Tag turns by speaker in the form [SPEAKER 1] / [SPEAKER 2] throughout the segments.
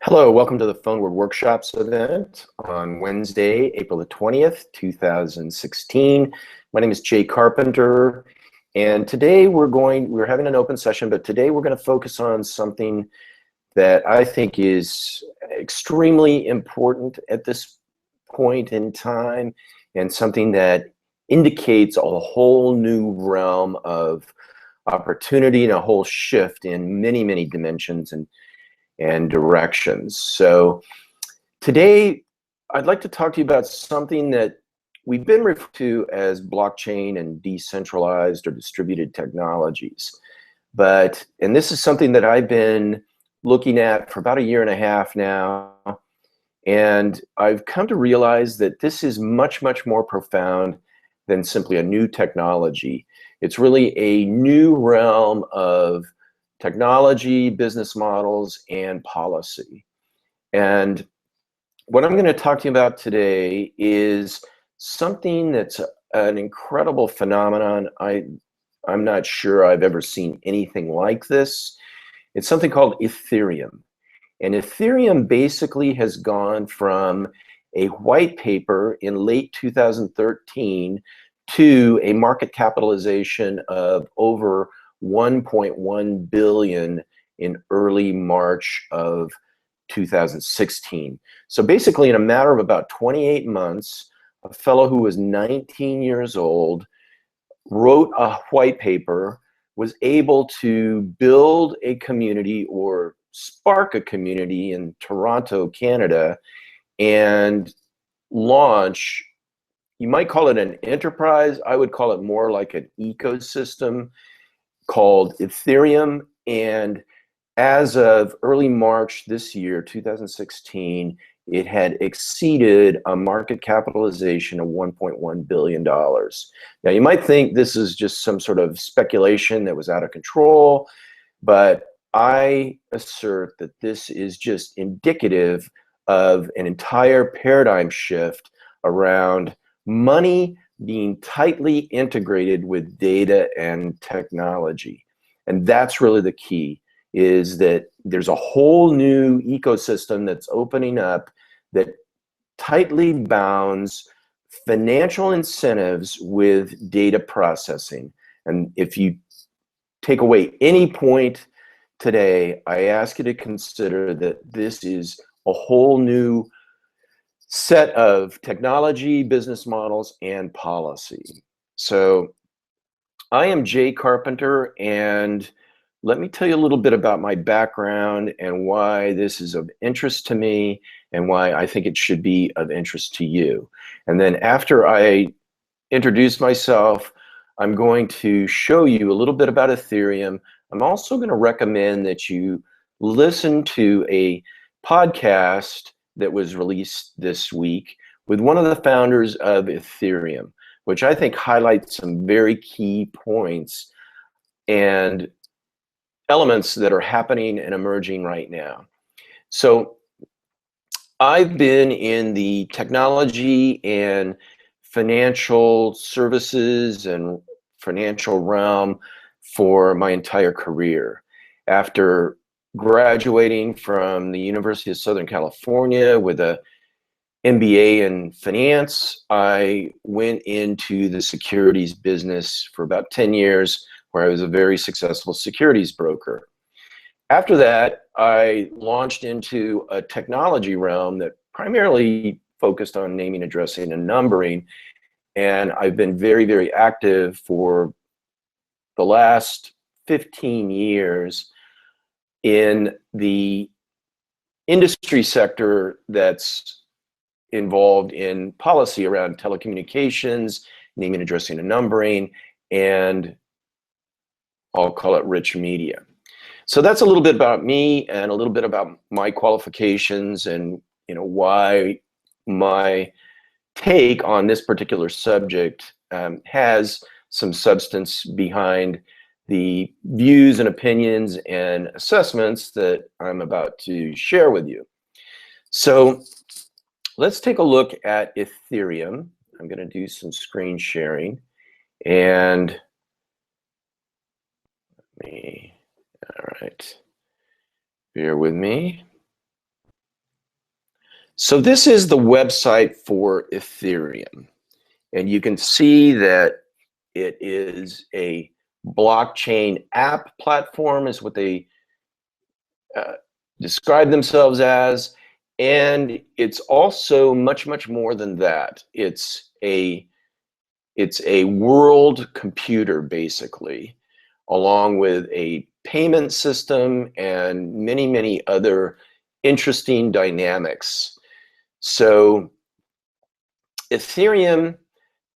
[SPEAKER 1] Hello, welcome to the PhoneWord Workshops event on Wednesday, April the 20th, 2016. My name is Jay Carpenter, and today we're having an open session, but today we're going to focus on something that I think is extremely important at this point in time, and something that indicates a whole new realm of opportunity and a whole shift in many, many dimensions and directions. So today, I'd like to talk to you about something that we've been referred to as blockchain and decentralized or distributed technologies. And this is something that I've been looking at for about a year and a half now. And I've come to realize that this is much, much more profound than simply a new technology. It's really a new realm of technology, business models, and policy. And what I'm going to talk to you about today is something that's an incredible phenomenon. I'm not sure I've ever seen anything like this. It's something called Ethereum. And Ethereum basically has gone from a white paper in late 2013 to a market capitalization of over 1.1 billion in early March of 2016. So basically, in a matter of about 28 months, a fellow who was 19 years old wrote a white paper, was able to build a community or spark a community in Toronto, Canada, and launch, you might call it an enterprise. I would call it more like an ecosystem called Ethereum. And as of early March this year, 2016, it had exceeded a market capitalization of $1.1 billion. Now, you might think this is just some sort of speculation that was out of control, but I assert that this is just indicative of an entire paradigm shift around money being tightly integrated with data and technology. And that's really the key, is that there's a whole new ecosystem that's opening up that tightly bounds financial incentives with data processing. And if you take away any point today, I ask you to consider that this is a whole new set of technology, business models, and policy. So I am Jay Carpenter, and let me tell you a little bit about my background and why this is of interest to me and why I think it should be of interest to you. And then after I introduce myself, I'm going to show you a little bit about Ethereum. I'm also going to recommend that you listen to a podcast that was released this week with one of the founders of Ethereum, which I think highlights some very key points and elements that are happening and emerging right now. So I've been in the technology and financial services and financial realm for my entire career. After graduating from the University of Southern California with a MBA in finance, I went into the securities business for about 10 years, where I was a very successful securities broker. After that, I launched into a technology realm that primarily focused on naming, addressing, and numbering. And I've been very, very active for the last 15 years in the industry sector that's involved in policy around telecommunications, naming, addressing, and numbering, and I'll call it rich media. So that's a little bit about me and a little bit about my qualifications and why my take on this particular subject has some substance behind the views and opinions and assessments that I'm about to share with you. So let's take a look at Ethereum. I'm going to do some screen sharing, and all right, bear with me. So this is the website for Ethereum, and you can see that it is a blockchain app platform is what they describe themselves as, and it's also much, much more than that. It's a world computer, basically, along with a payment system and many, many other interesting dynamics. So Ethereum,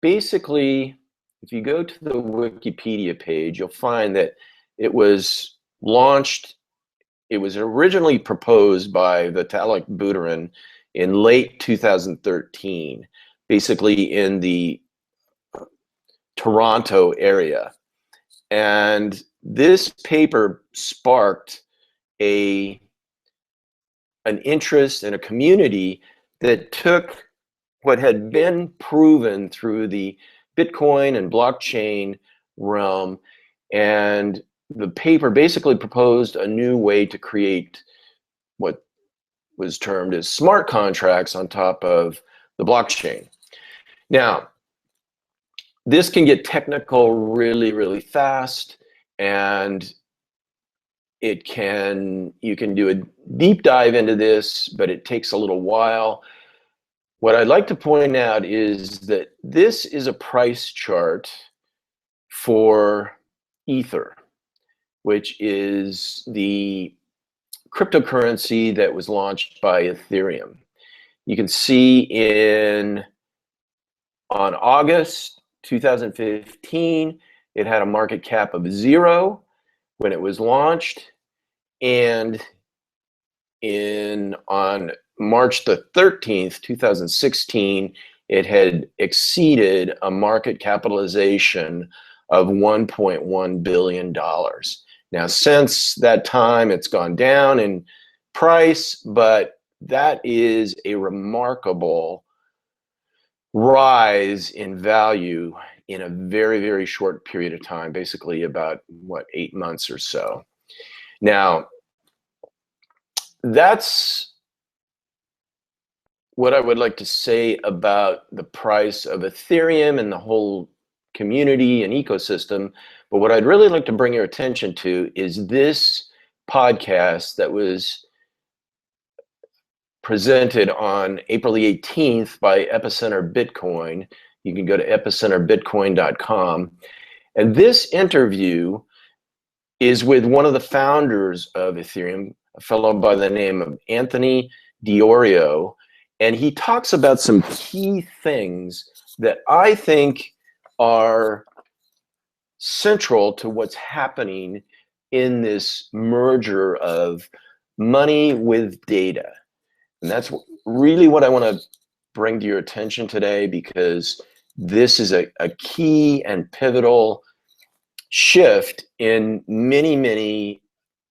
[SPEAKER 1] basically, if you go to the Wikipedia page, you'll find that it was launched, it was originally proposed by Vitalik Buterin in late 2013, basically in the Toronto area. And this paper sparked an interest in a community that took what had been proven through the Bitcoin and blockchain realm, and the paper basically proposed a new way to create what was termed as smart contracts on top of the blockchain. Now, this can get technical really, really fast, and you can do a deep dive into this, but it takes a little while. What I'd like to point out is that this is a price chart for Ether, which is the cryptocurrency that was launched by Ethereum. You can see on August 2015, it had a market cap of 0 when it was launched, and on March the 13th, 2016, it had exceeded a market capitalization of $1.1 billion. Now, since that time, it's gone down in price, but that is a remarkable rise in value in a very, very short period of time, basically about, 8 months or so. Now, that's what I would like to say about the price of Ethereum and the whole community and ecosystem. But what I'd really like to bring your attention to is this podcast that was presented on April the 18th by Epicenter Bitcoin. You can go to epicenterbitcoin.com. And this interview is with one of the founders of Ethereum, a fellow by the name of Anthony Diorio. And he talks about some key things that I think are central to what's happening in this merger of money with data. And that's really what I want to bring to your attention today, because this is a key and pivotal shift in many, many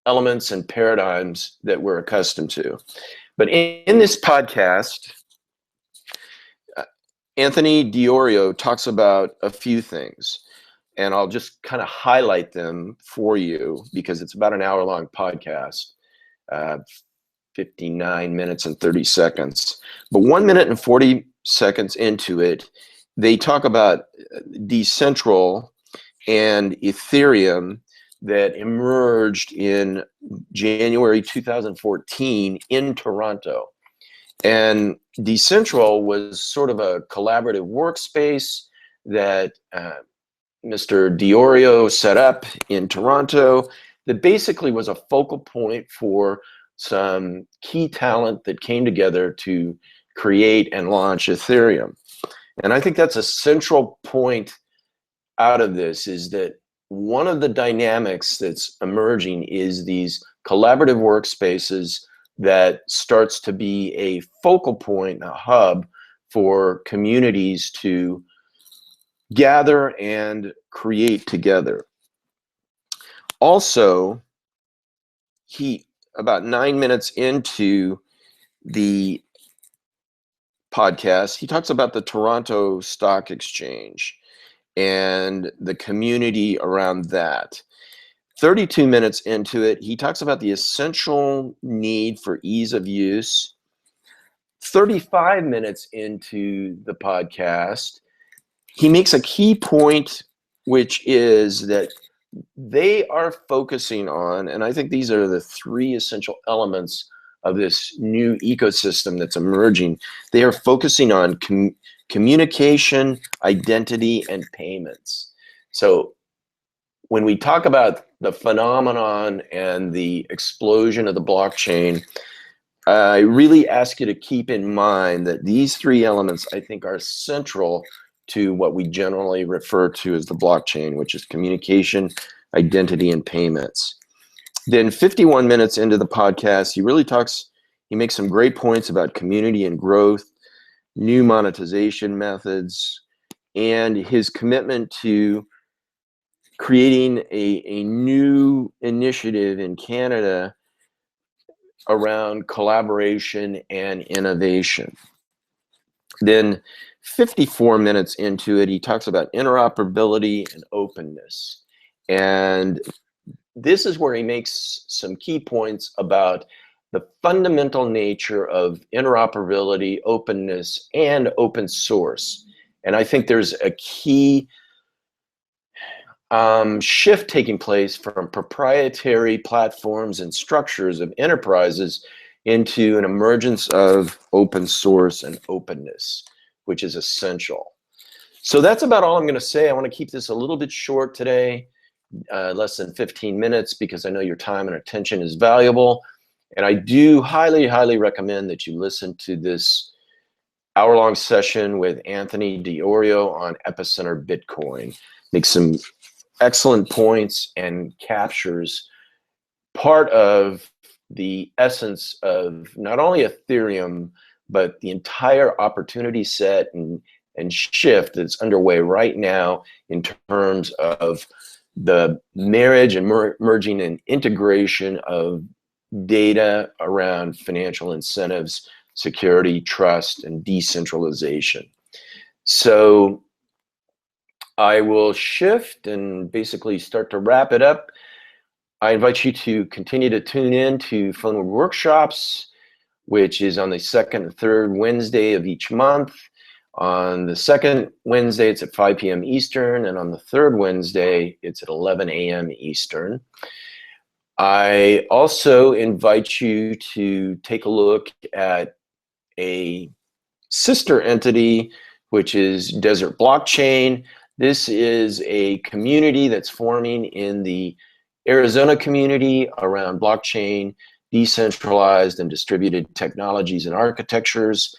[SPEAKER 1] elements and paradigms that we're accustomed to. But in this podcast, Anthony Diorio talks about a few things, and I'll just kind of highlight them for you because it's about an hour-long podcast, 59 minutes and 30 seconds. But 1 minute and 40 seconds into it, they talk about Decentral and Ethereum that emerged in January 2014 in Toronto. And Decentral was sort of a collaborative workspace that Mr. Diorio set up in Toronto that basically was a focal point for some key talent that came together to create and launch Ethereum. And I think that's a central point out of this, is that one of the dynamics that's emerging is these collaborative workspaces that starts to be a focal point, a hub for communities to gather and create together. Also, about 9 minutes into the podcast, he talks about the Toronto Stock Exchange and the community around that. 32 minutes into it, he talks about the essential need for ease of use 35 minutes into the podcast, he makes a key point, which is that they are focusing on, and I think these are the three essential elements of this new ecosystem that's emerging. They are focusing on communication, identity, and payments. So when we talk about the phenomenon and the explosion of the blockchain, I really ask you to keep in mind that these three elements, I think, are central to what we generally refer to as the blockchain, which is communication, identity, and payments. Then 51 minutes into the podcast, he makes some great points about community and growth, new monetization methods, and his commitment to creating a new initiative in Canada around collaboration and innovation. Then 54 minutes into it, he talks about interoperability and openness. And this is where he makes some key points about the fundamental nature of interoperability, openness, and open source. And I think there's a key shift taking place from proprietary platforms and structures of enterprises into an emergence of open source and openness, which is essential. So that's about all I'm going to say. I want to keep this a little bit short today, less than 15 minutes, because I know your time and attention is valuable. And I do highly, highly recommend that you listen to this hour-long session with Anthony DiOrio on Epicenter Bitcoin. Makes some excellent points and captures part of the essence of not only Ethereum, but the entire opportunity set and shift that's underway right now in terms of the marriage and merging and integration of data around financial incentives, security, trust, and decentralization. So I will shift and basically start to wrap it up. I invite you to continue to tune in to PhoneWord Workshops, which is on the second and third Wednesday of each month. On the second Wednesday, it's at 5 p.m. Eastern, and on the third Wednesday, it's at 11 a.m. Eastern. I also invite you to take a look at a sister entity, which is Desert Blockchain. This is a community that's forming in the Arizona community around blockchain, decentralized and distributed technologies and architectures.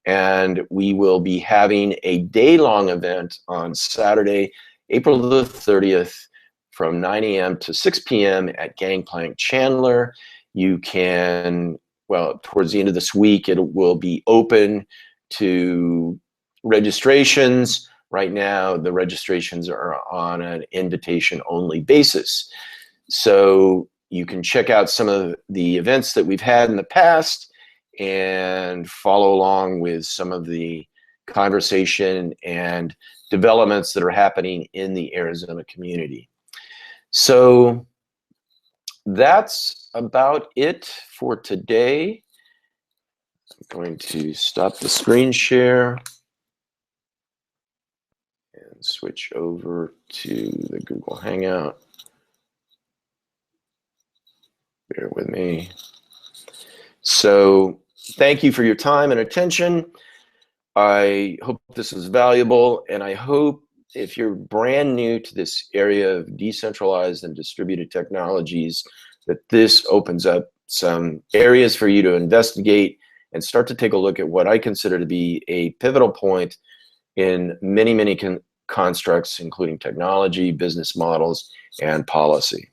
[SPEAKER 1] And we will be having a day-long event on Saturday, April the 30th, from 9 a.m. to 6 p.m. at Gangplank Chandler. You can, well, towards the end of this week, it will be open to registrations. Right now, the registrations are on an invitation-only basis. So you can check out some of the events that we've had in the past and follow along with some of the conversation and developments that are happening in the Arizona community. So that's about it for today. I'm going to stop the screen share and switch over to the Google Hangout. Bear with me. So thank you for your time and attention. I hope this is valuable, and I hope if you're brand new to this area of decentralized and distributed technologies, that this opens up some areas for you to investigate and start to take a look at what I consider to be a pivotal point in many, many constructs, including technology, business models, and policy.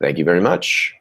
[SPEAKER 1] Thank you very much.